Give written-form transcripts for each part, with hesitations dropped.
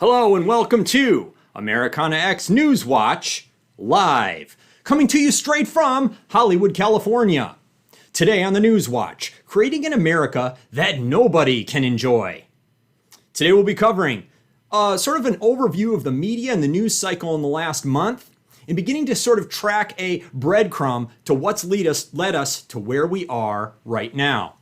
Hello and welcome to Americana X Newswatch Live, coming to you straight from Hollywood, California. Today on the Newswatch, creating an America that nobody can enjoy. Today we'll be covering sort of an overview of the media and the news cycle in the last month, and beginning to sort of track a breadcrumb to what's led us to where we are right now.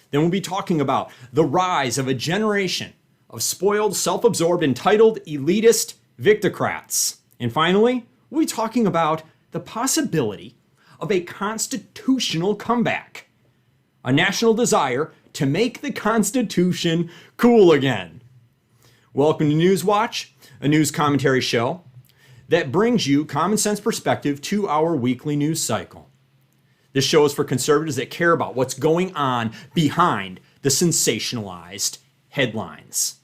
Then we'll be talking about the rise of a generation of spoiled, self-absorbed, entitled, elitist Victocrats. And finally, we'll be talking about the possibility of a constitutional comeback, a national desire to make the Constitution cool again. Welcome to Newswatch, a news commentary show that brings you common sense perspective to our weekly news cycle. This show is for conservatives that care about what's going on behind the sensationalized headlines.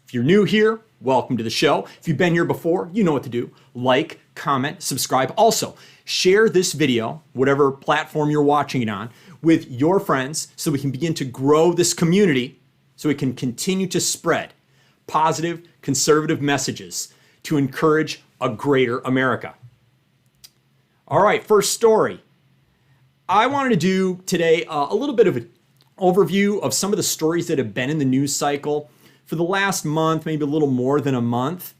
If you're new here, welcome to the show. If you've been here before, you know what to do. Like, comment, subscribe. Also, share this video, whatever platform you're watching it on, with your friends so we can begin to grow this community, so we can continue to spread positive, conservative messages to encourage a greater America. All right, first story. I wanted to do today a little bit of an overview of some of the stories that have been in the news cycle for the last month, maybe a little more than a month,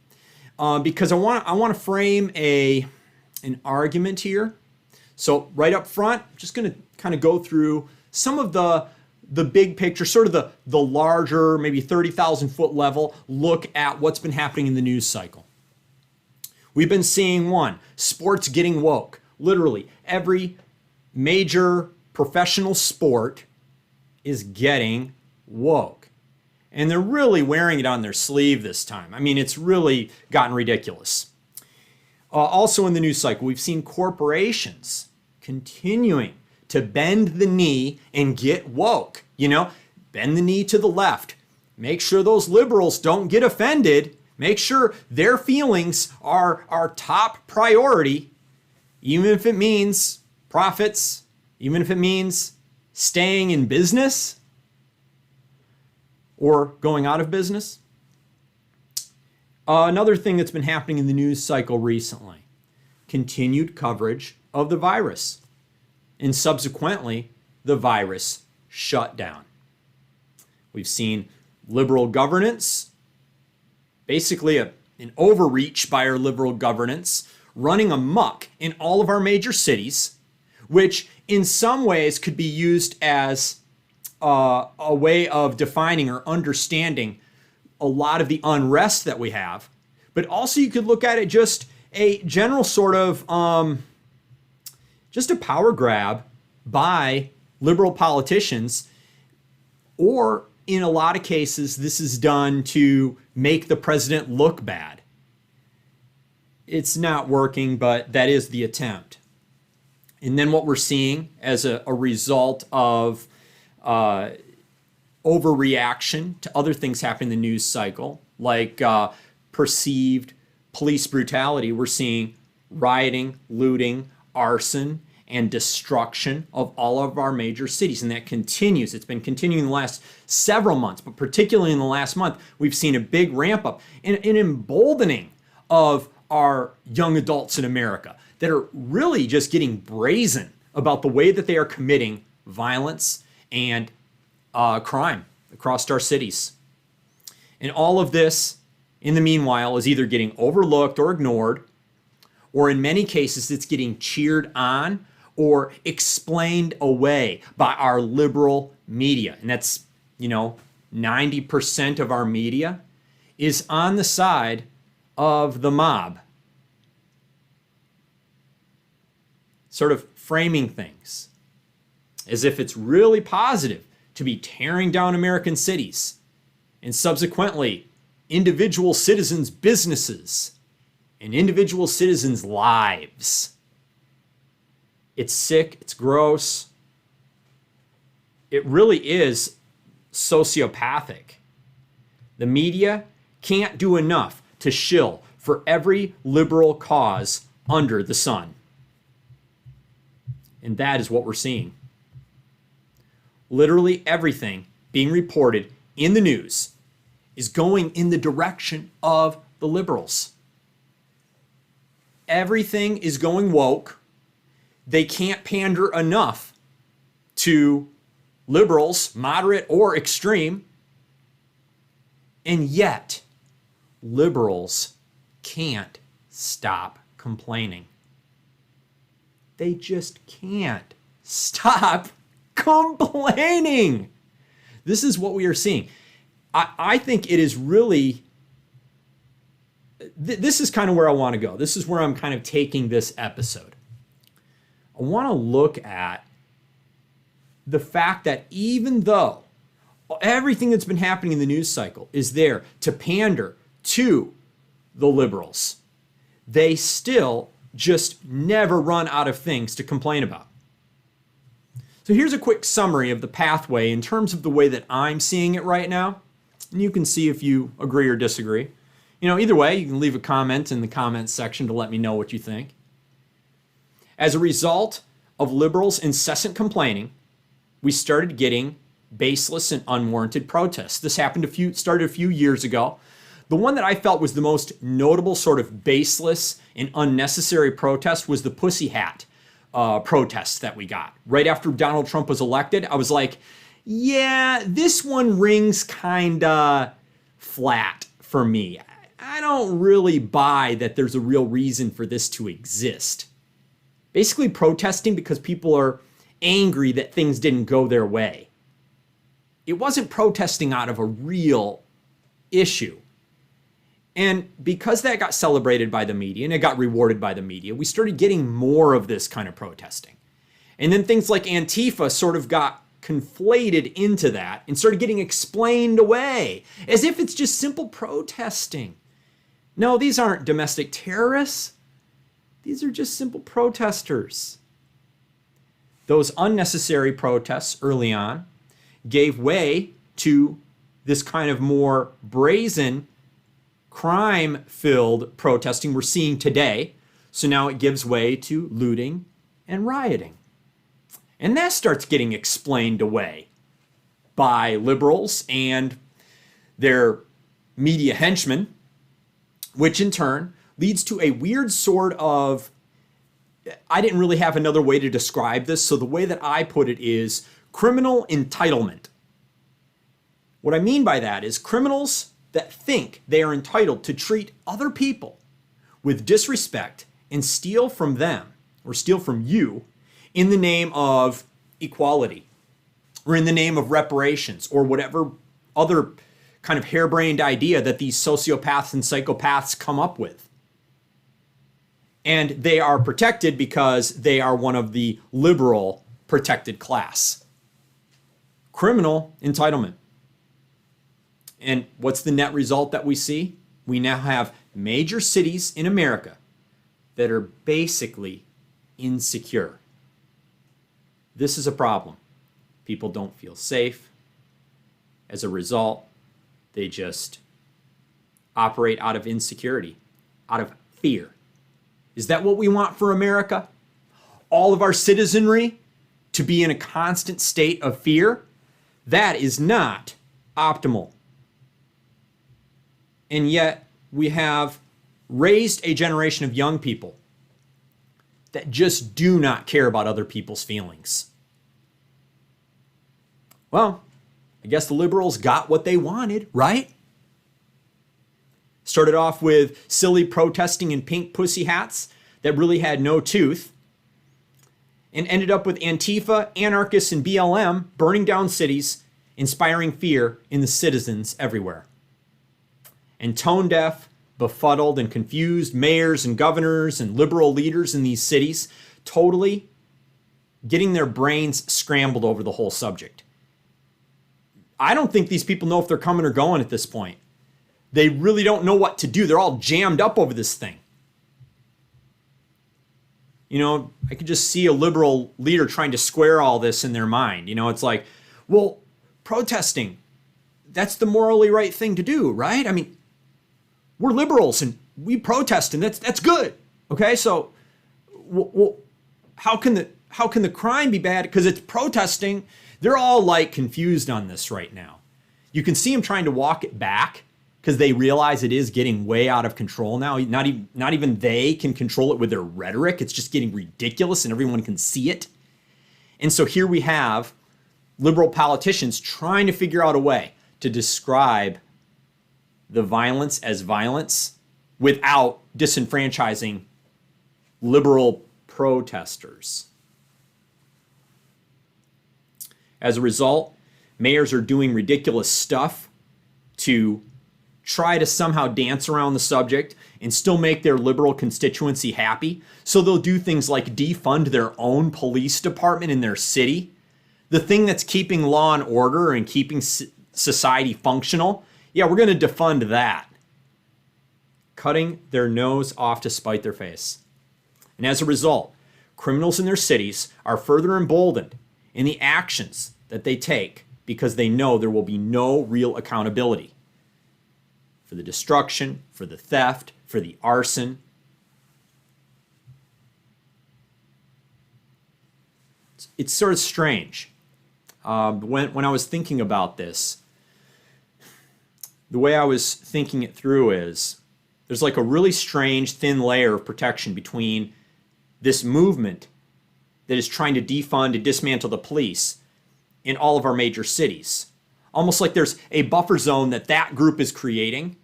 because I want to frame an argument here. So right up front, I'm just going to kind of go through some of the big picture, sort of the larger, maybe 30,000 foot level look at what's been happening in the news cycle. We've been seeing sports getting woke. Literally every major professional sport is getting woke. And they're really wearing it on their sleeve this time. I mean, it's really gotten ridiculous. Also in the news cycle, we've seen corporations continuing to bend the knee and get woke. You know, bend the knee to the left. Make sure those liberals don't get offended. Make sure their feelings are our top priority, even if it means profits, even if it means staying in business or going out of business. Another thing that's been happening in the news cycle recently, continued coverage of the virus, and subsequently the virus shutdown. We've seen liberal governance, basically an overreach by our liberal governance, running amok in all of our major cities, which in some ways could be used as a way of defining or understanding a lot of the unrest that we have. But also you could look at it just a general sort of just a power grab by liberal politicians, or in a lot of cases this is done to make the president look bad. It's not working, but that is the attempt. And then what we're seeing as a result of overreaction to other things happening in the news cycle, like perceived police brutality. We're seeing rioting, looting, arson, and destruction of all of our major cities. And that continues. It's been continuing the last several months, but particularly in the last month, we've seen a big ramp up and an emboldening of our young adults in America that are really just getting brazen about the way that they are committing violence and crime across our cities. And all of this, in the meanwhile, is either getting overlooked or ignored, or in many cases, it's getting cheered on or explained away by our liberal media. And that's, 90% of our media is on the side of the mob, sort of framing things as if it's really positive to be tearing down American cities and subsequently individual citizens' businesses and individual citizens' lives. It's sick, it's gross. It really is sociopathic. The media can't do enough to shill for every liberal cause under the sun. And that is what we're seeing. Literally everything being reported in the news is going in the direction of the liberals. Everything is going woke. They can't pander enough to liberals, moderate or extreme. And yet, liberals can't stop complaining. They just can't stop complaining. This is what we are seeing. I think it is really, this is kind of where I want to go. This is where I'm kind of taking this episode. I want to look at the fact that even though everything that's been happening in the news cycle is there to pander to the liberals, they still just never run out of things to complain about. So here's a quick summary of the pathway in terms of the way that I'm seeing it right now. And you can see if you agree or disagree. Either way, you can leave a comment in the comments section to let me know what you think. As a result of liberals' incessant complaining, we started getting baseless and unwarranted protests. This started a few years ago. The one that I felt was the most notable sort of baseless and unnecessary protest was the pussy hat protests that we got. Right after Donald Trump was elected, I was like, yeah, this one rings kinda flat for me. I don't really buy that there's a real reason for this to exist. Basically protesting because people are angry that things didn't go their way. It wasn't protesting out of a real issue. And because that got celebrated by the media and it got rewarded by the media, we started getting more of this kind of protesting. And then things like Antifa sort of got conflated into that and started getting explained away as if it's just simple protesting. No, these aren't domestic terrorists. These are just simple protesters. Those unnecessary protests early on gave way to this kind of more brazen, crime-filled protesting we're seeing today. So now it gives way to looting and rioting. And that starts getting explained away by liberals and their media henchmen, which in turn leads to a weird sort of, I didn't really have another way to describe this, so the way that I put it is criminal entitlement. What I mean by that is criminals that think they are entitled to treat other people with disrespect and steal from them or steal from you in the name of equality or in the name of reparations or whatever other kind of harebrained idea that these sociopaths and psychopaths come up with. And they are protected because they are one of the liberal protected class. Criminal entitlement. And what's the net result that we see? We now have major cities in America that are basically insecure. This is a problem. People don't feel safe. As a result, they just operate out of insecurity, out of fear. Is that what we want for America? All of our citizenry to be in a constant state of fear? That is not optimal. And yet we have raised a generation of young people that just do not care about other people's feelings. Well, I guess the liberals got what they wanted, right? Started off with silly protesting in pink pussy hats that really had no tooth, and ended up with Antifa, anarchists, and BLM burning down cities, inspiring fear in the citizens everywhere. And tone-deaf, befuddled, and confused mayors and governors and liberal leaders in these cities totally getting their brains scrambled over the whole subject. I don't think these people know if they're coming or going at this point. They really don't know what to do. They're all jammed up over this thing. You know, I could just see a liberal leader trying to square all this in their mind. You know, it's like, well, protesting, that's the morally right thing to do, right? I mean, we're liberals and we protest and that's good. Okay, so well, how can the crime be bad because it's protesting? They're all like confused on this right now. You can see them trying to walk it back because they realize it is getting way out of control now. Not even they can control it with their rhetoric. It's just getting ridiculous and everyone can see it. And so here we have liberal politicians trying to figure out a way to describe the violence as violence without disenfranchising liberal protesters. As a result, mayors are doing ridiculous stuff to try to somehow dance around the subject and still make their liberal constituency happy. So they'll do things like defund their own police department in their city. The thing that's keeping law and order and keeping society functional, yeah, we're going to defund that. Cutting their nose off to spite their face. And as a result, criminals in their cities are further emboldened in the actions that they take because they know there will be no real accountability for the destruction, for the theft, for the arson. It's sort of strange. When I was thinking about this, the way I was thinking it through is there's like a really strange thin layer of protection between this movement that is trying to defund and dismantle the police in all of our major cities. Almost like there's a buffer zone that group is creating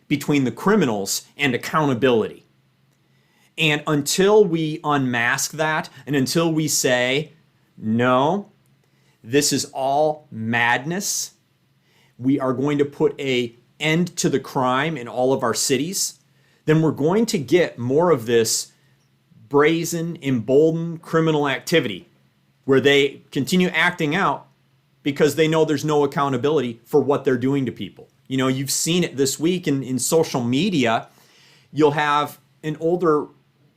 between the criminals and accountability. And until we unmask that, and until we say, no, this is all madness, we are going to put an end to the crime in all of our cities, then we're going to get more of this brazen, emboldened criminal activity where they continue acting out because they know there's no accountability for what they're doing to people. You know, you've seen it this week in social media. You'll have an older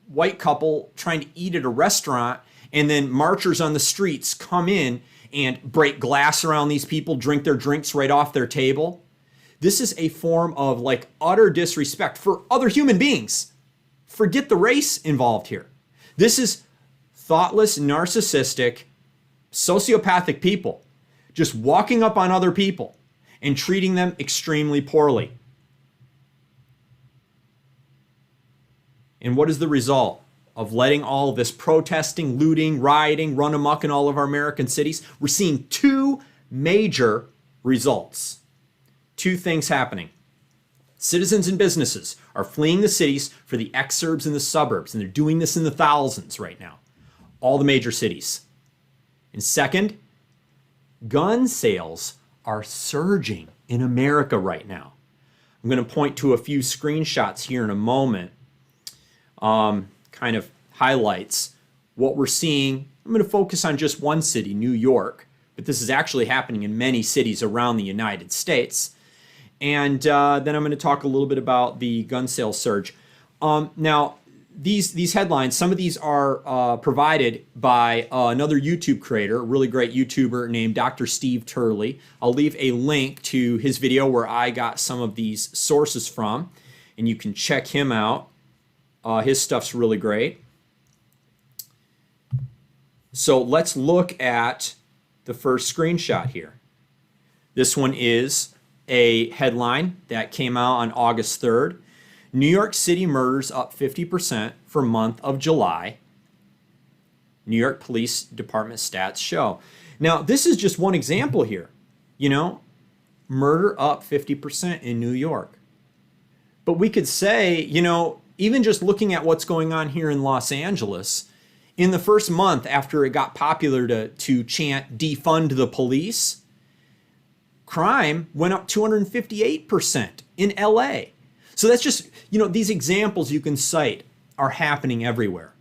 white couple trying to eat at a restaurant, and then marchers on the streets come in and break glass around these people, drink their drinks right off their table. This is a form of like utter disrespect for other human beings. Forget the race involved here. This is thoughtless, narcissistic, sociopathic people just walking up on other people and treating them extremely poorly. And what is the result of letting all this protesting, looting, rioting run amok in all of our American cities? We're seeing two major results. Two things happening. Citizens and businesses are fleeing the cities for the exurbs and the suburbs, and they're doing this in the thousands right now. All the major cities. And second, gun sales are surging in America right now. I'm going to point to a few screenshots here in a moment. Kind of highlights what we're seeing. I'm going to focus on just one city, New York, but this is actually happening in many cities around the United States. And then I'm going to talk a little bit about the gun sales surge. Now, these headlines, some of these are provided by another YouTube creator, a really great YouTuber named Dr. Steve Turley. I'll leave a link to his video where I got some of these sources from, and you can check him out. His stuff's really great. So let's look at the first screenshot here. This one is a headline that came out on August 3rd. New York City murders up 50% for month of July. New York Police Department stats show. Now, this is just one example here. You know, murder up 50% in New York. But we could say, you know, even just looking at what's going on here in Los Angeles, in the first month after it got popular to chant defund the police, crime went up 258% in LA. So that's just, you know, these examples you can cite are happening everywhere.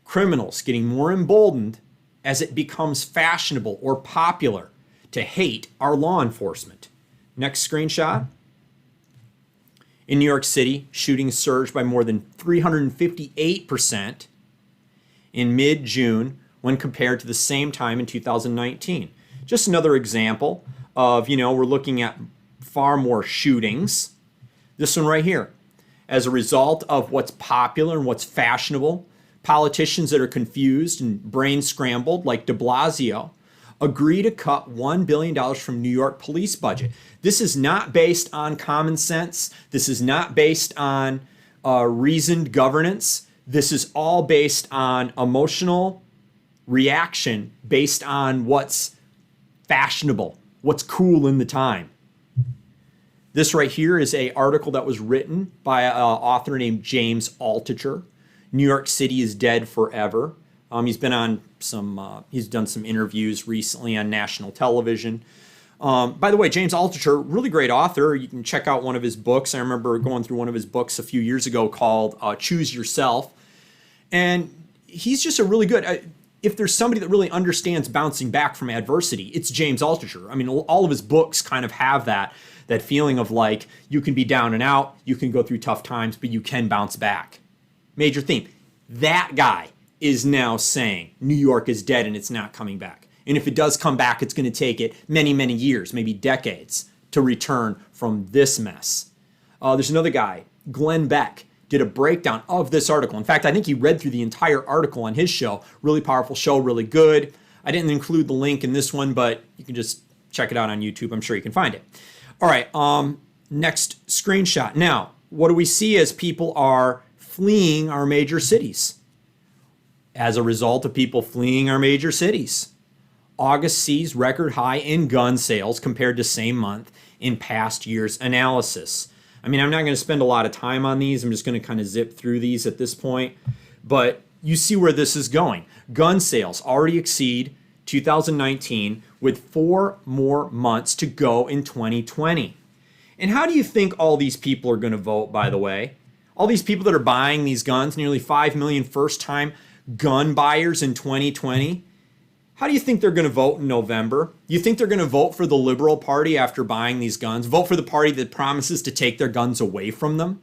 Criminals getting more emboldened as it becomes fashionable or popular to hate our law enforcement. Next screenshot. In New York City, shootings surged by more than 358% in mid-June when compared to the same time in 2019. Just another example of, you know, we're looking at far more shootings. This one right here. As a result of what's popular and what's fashionable, politicians that are confused and brain scrambled like de Blasio agree to cut $1 billion from New York police budget. This is not based on common sense. This is not based on reasoned governance. This is all based on emotional reaction based on what's fashionable, what's cool in the time. This right here is an article that was written by an author named James Altucher. New York City is dead forever. He's been on he's done some interviews recently on national television. By the way, James Altucher, really great author. You can check out one of his books. I remember going through one of his books a few years ago called Choose Yourself. And he's just a really good, if there's somebody that really understands bouncing back from adversity, it's James Altucher. I mean, all of his books kind of have that feeling of like, you can be down and out, you can go through tough times, but you can bounce back. Major theme. That guy is now saying New York is dead and it's not coming back. And if it does come back, it's going to take it many, many years, maybe decades, to return from this mess. There's another guy, Glenn Beck, did a breakdown of this article. In fact, I think he read through the entire article on his show. Really powerful show, really good. I didn't include the link in this one, but you can just check it out on YouTube. I'm sure you can find it. All right, next screenshot. Now, what do we see as people are fleeing our major cities? As a result of people fleeing our major cities, August sees record high in gun sales compared to same month in past year's analysis. I mean, I'm not going to spend a lot of time on these. I'm just going to kind of zip through these at this point. But you see where this is going. Gun sales already exceed 2019 with 4 more months to go in 2020. And how do you think all these people are going to vote, by the way? All these people that are buying these guns, nearly 5 million first-time gun buyers in 2020, how do you think they're going to vote in November? You think they're going to vote for the Liberal Party after buying these guns? Vote for the party that promises to take their guns away from them?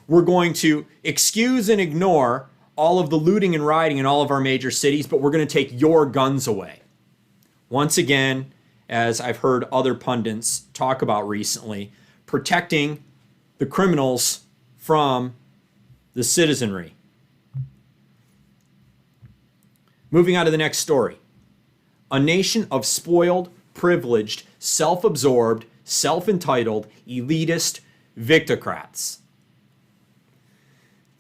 We're going to excuse and ignore all of the looting and rioting in all of our major cities, but we're going to take your guns away. Once again, as I've heard other pundits talk about recently, protecting the criminals from the citizenry. Moving on to the next story. A nation of spoiled, privileged, self-absorbed, self-entitled, elitist Victocrats.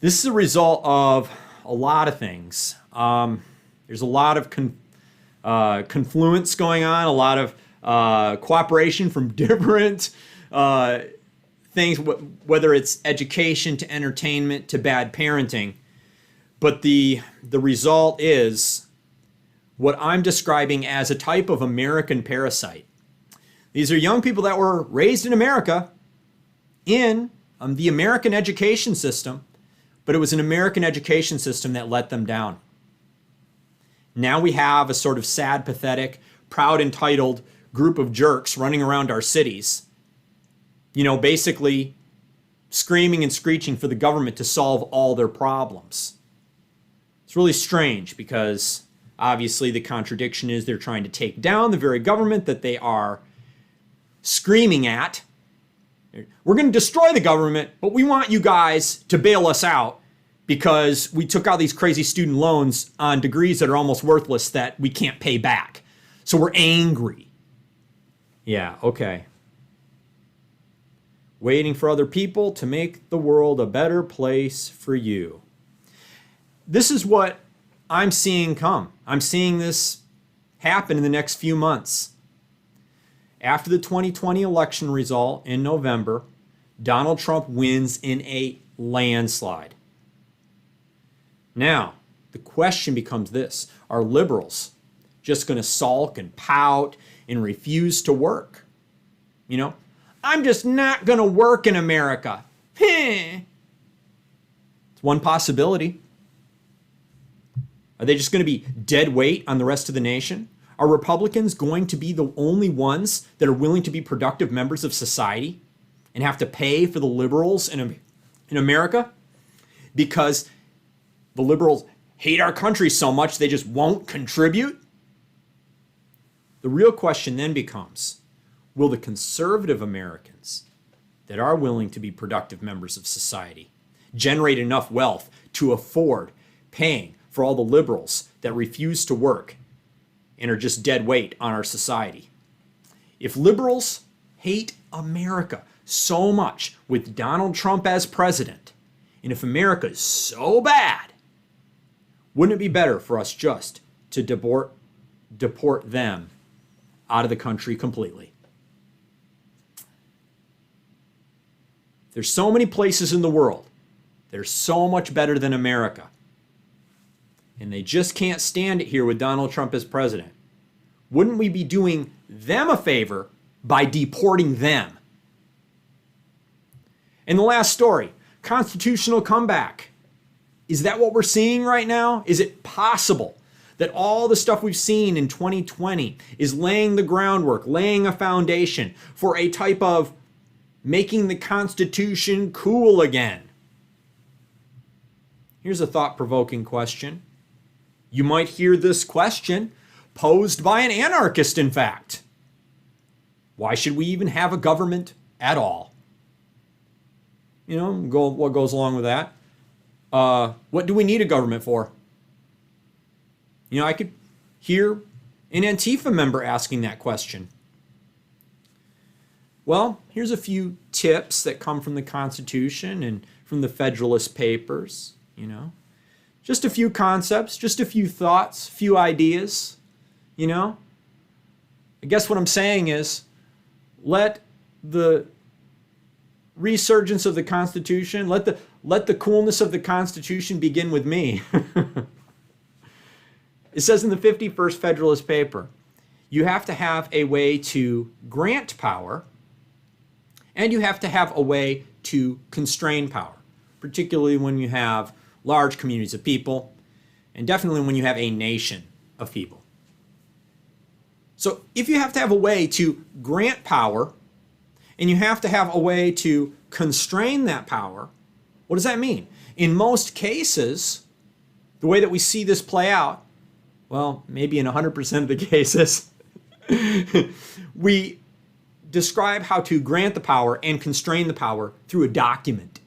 This is a result of a lot of things. There's a lot of confluence going on, a lot of cooperation from different things, whether it's education to entertainment to bad parenting. But the result is what I'm describing as a type of American parasite. These are young people that were raised in America in the American education system, but it was an American education system that let them down. Now we have a sort of sad, pathetic, proud, entitled group of jerks running around our cities, basically screaming and screeching for the government to solve all their problems. It's really strange because obviously the contradiction is they're trying to take down the very government that they are screaming at. We're going to destroy the government, but we want you guys to bail us out because we took out these crazy student loans on degrees that are almost worthless that we can't pay back. So we're angry. Yeah, okay. Waiting for other people to make the world a better place for you. This is what I'm seeing come. I'm seeing this happen in the next few months. After the 2020 election result in November, Donald Trump wins in a landslide. Now, the question becomes this: are liberals just going to sulk and pout and refuse to work? I'm just not going to work in America. It's one possibility. Are they just going to be dead weight on the rest of the nation? Are Republicans going to be the only ones that are willing to be productive members of society and have to pay for the liberals in America because the liberals hate our country so much they just won't contribute? The real question then becomes, will the conservative Americans that are willing to be productive members of society generate enough wealth to afford paying for all the liberals that refuse to work and are just dead weight on our society. If liberals hate America so much with Donald Trump as president, and if America is so bad, wouldn't it be better for us just to deport them out of the country completely? There's so many places in the world that are so much better than America, and they just can't stand it here with Donald Trump as president. Wouldn't we be doing them a favor by deporting them? And the last story, constitutional comeback. Is that what we're seeing right now? Is it possible that all the stuff we've seen in 2020 is laying the groundwork, laying a foundation for a type of making the Constitution cool again? Here's a thought-provoking question. You might hear this question posed by an anarchist, in fact. Why should we even have a government at all? You know, what goes along with that? What do we need a government for? You know, I could hear an Antifa member asking that question. Well, here's a few tips that come from the Constitution and from the Federalist Papers, you know. Just a few concepts, just a few thoughts, a few ideas, you know. I guess what I'm saying is, let the resurgence of the Constitution, let the coolness of the Constitution begin with me. It says in the 51st Federalist Paper, you have to have a way to grant power, and you have to have a way to constrain power, particularly when you have large communities of people, and definitely when you have a nation of people. So if you have to have a way to grant power, and you have to have a way to constrain that power, what does that mean? In most cases, the way that we see this play out, well, maybe in 100% of the cases, we describe how to grant the power and constrain the power through a document.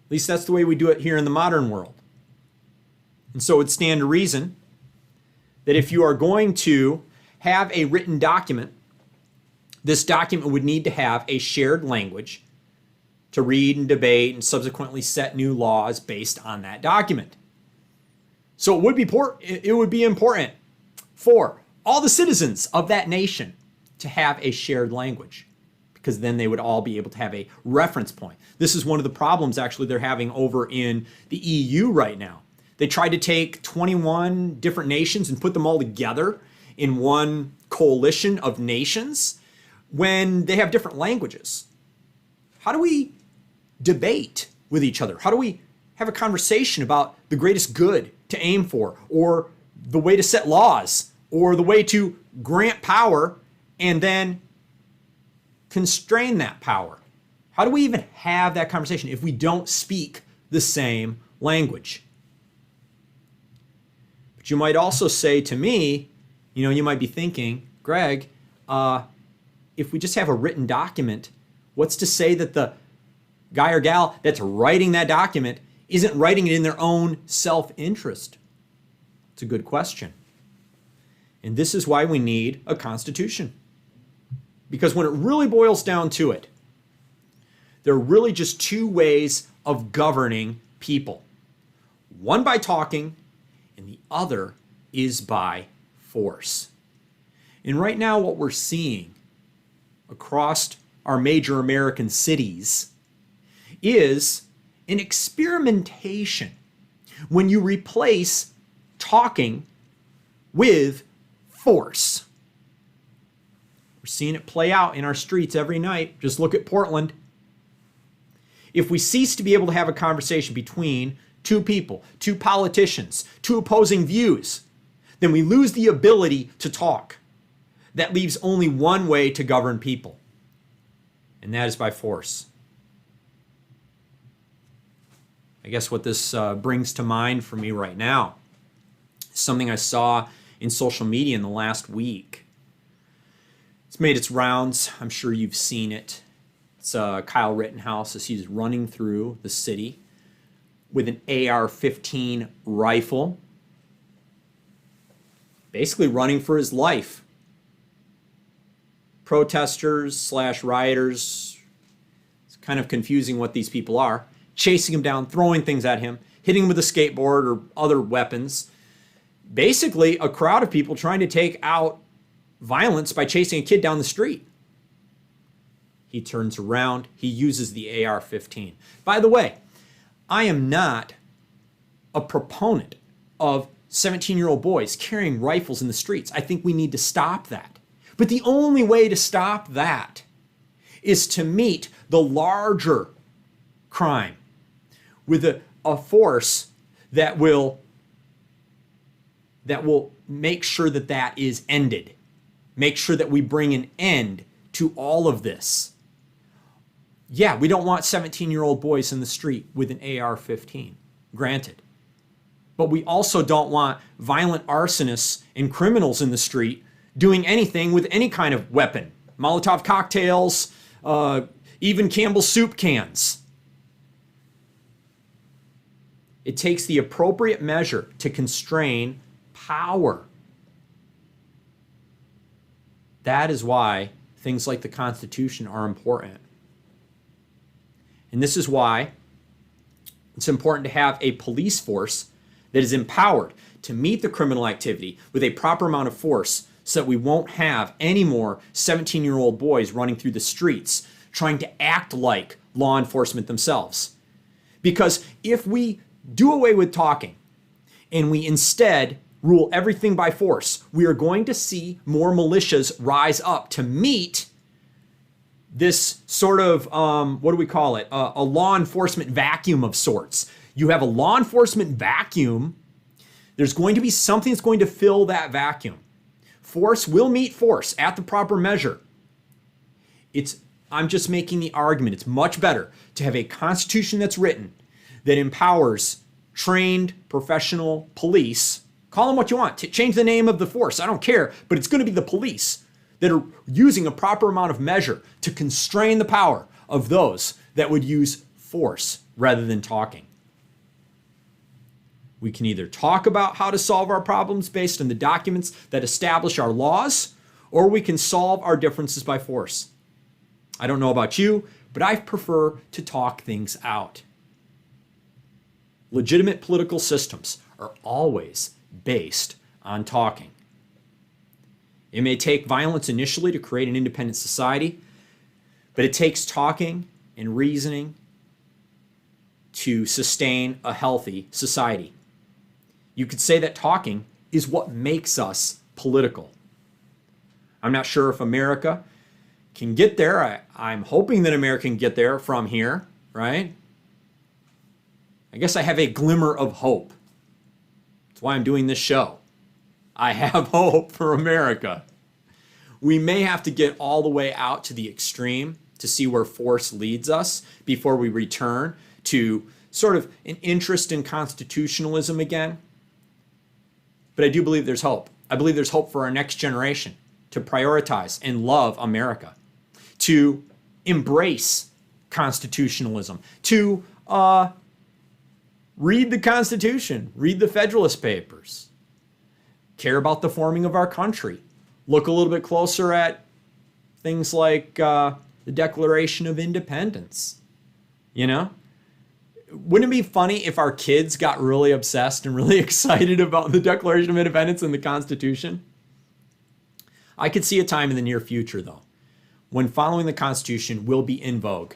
At least that's the way we do it here in the modern world. And so it would stand to reason that if you are going to have a written document, this document would need to have a shared language to read and debate and subsequently set new laws based on that document. So it would be important for all the citizens of that nation to have a shared language, because then they would all be able to have a reference point. This is one of the problems actually they're having over in the EU right now. They tried to take 21 different nations and put them all together in one coalition of nations when they have different languages. How do we debate with each other? How do we have a conversation about the greatest good to aim for, or the way to set laws, or the way to grant power and then constrain that power? How do we even have that conversation if we don't speak the same language? But you might also say to me, you might be thinking, Greg, if we just have a written document, what's to say that the guy or gal that's writing that document isn't writing it in their own self-interest? It's a good question. And this is why we need a constitution. Because when it really boils down to it, there are really just two ways of governing people. One by talking, and the other is by force. And right now what we're seeing across our major American cities is an experimentation when you replace talking with force. We're seeing it play out in our streets every night. Just look at Portland. If we cease to be able to have a conversation between two people, two politicians, two opposing views, then we lose the ability to talk. That leaves only one way to govern people, and that is by force. I guess what this brings to mind for me right now is something I saw in social media in the last week. It's made its rounds. I'm sure you've seen it. It's Kyle Rittenhouse as he's running through the city with an AR-15 rifle. basically running for his life. Protesters slash rioters, it's kind of confusing what these people are, chasing him down, throwing things at him, hitting him with a skateboard or other weapons. Basically, a crowd of people trying to take out violence by chasing a kid down the street. He turns around, he uses the AR-15. By the way, I am not a proponent of 17-year-old boys carrying rifles in the streets. I think we need to stop that. But the only way to stop that is to meet the larger crime with a force that will make sure that that is ended. Make sure that we bring an end to all of this. Yeah, we don't want 17-year-old boys in the street with an AR-15, granted. But we also don't want violent arsonists and criminals in the street doing anything with any kind of weapon. Molotov cocktails, even Campbell's soup cans. It takes the appropriate measure to constrain power. That is why things like the Constitution are important. And this is why it's important to have a police force that is empowered to meet the criminal activity with a proper amount of force so that we won't have any more 17-year-old boys running through the streets trying to act like law enforcement themselves. Because if we do away with talking and we instead rule everything by force, we are going to see more militias rise up to meet this sort of, what do we call it? A law enforcement vacuum of sorts. You have a law enforcement vacuum. There's going to be something that's going to fill that vacuum. Force will meet force at the proper measure. I'm just making the argument. It's much better to have a constitution that's written that empowers trained professional police. Call them what you want. Change the name of the force. I don't care. But it's going to be the police that are using a proper amount of measure to constrain the power of those that would use force rather than talking. We can either talk about how to solve our problems based on the documents that establish our laws, or we can solve our differences by force. I don't know about you, but I prefer to talk things out. Legitimate political systems are always based on talking. It may take violence initially to create an independent society, but it takes talking and reasoning to sustain a healthy society. You could say that talking is what makes us political. I'm not sure if America can get there. I'm hoping that America can get there from here, right? I guess I have a glimmer of hope. That's why I'm doing this show. I have hope for America. We may have to get all the way out to the extreme to see where force leads us before we return to sort of an interest in constitutionalism again. But I do believe there's hope. I believe there's hope for our next generation to prioritize and love America, to embrace constitutionalism, to read the Constitution, read the Federalist Papers, care about the forming of our country, look a little bit closer at things like the Declaration of Independence. You know? Wouldn't it be funny if our kids got really obsessed and really excited about the Declaration of Independence and the Constitution? I could see a time in the near future, though, when following the Constitution will be in vogue.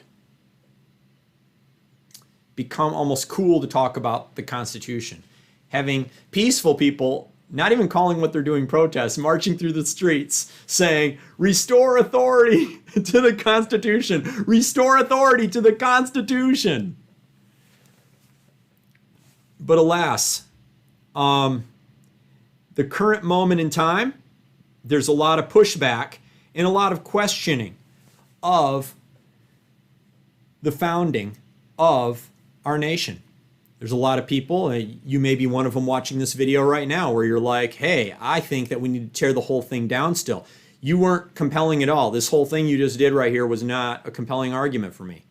Become almost cool to talk about the Constitution. Having peaceful people not even calling what they're doing protests, marching through the streets saying, restore authority to the Constitution, restore authority to the Constitution. But alas, the current moment in time, there's a lot of pushback and a lot of questioning of the founding of our nation. There's a lot of people, you may be one of them watching this video right now, where you're like, hey, I think that we need to tear the whole thing down still. You weren't compelling at all. This whole thing you just did right here was not a compelling argument for me.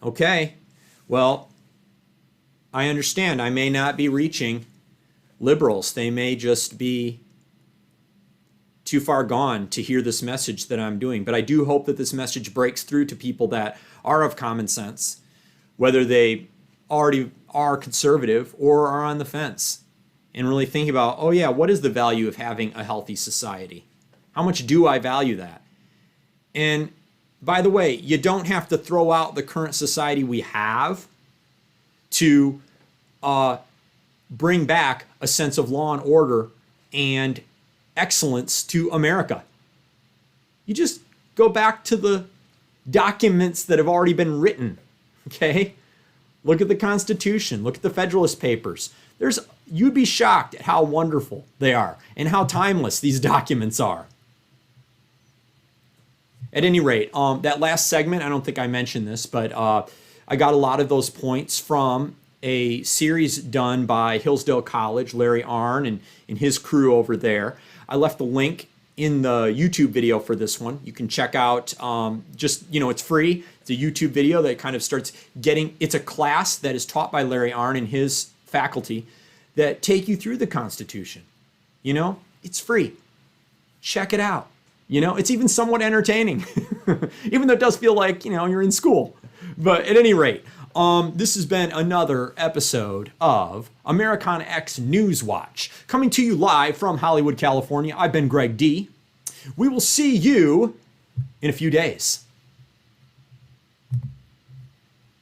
Okay, well, I understand. I may not be reaching liberals. They may just be too far gone to hear this message that I'm doing. But I do hope that this message breaks through to people that are of common sense, whether they already are conservative or are on the fence, and really think about, oh yeah, what is the value of having a healthy society? How much do I value that? And by the way, you don't have to throw out the current society we have to bring back a sense of law and order and excellence to America. You just go back to the documents that have already been written, okay? Look at the Constitution, look at the Federalist Papers. You'd be shocked at how wonderful they are and how timeless these documents are. At any rate, that last segment, I don't think I mentioned this, but I got a lot of those points from a series done by Hillsdale College, Larry Arnn and his crew over there. I left the link in the YouTube video for this one. You can check out, it's free. It's a YouTube video that kind of starts it's a class that is taught by Larry Arnn and his faculty that take you through the Constitution. It's free. Check it out. It's even somewhat entertaining, even though it does feel like, you're in school. But at any rate, this has been another episode of Americana X Newswatch, coming to you live from Hollywood, California. I've been Greg D. We will see you in a few days.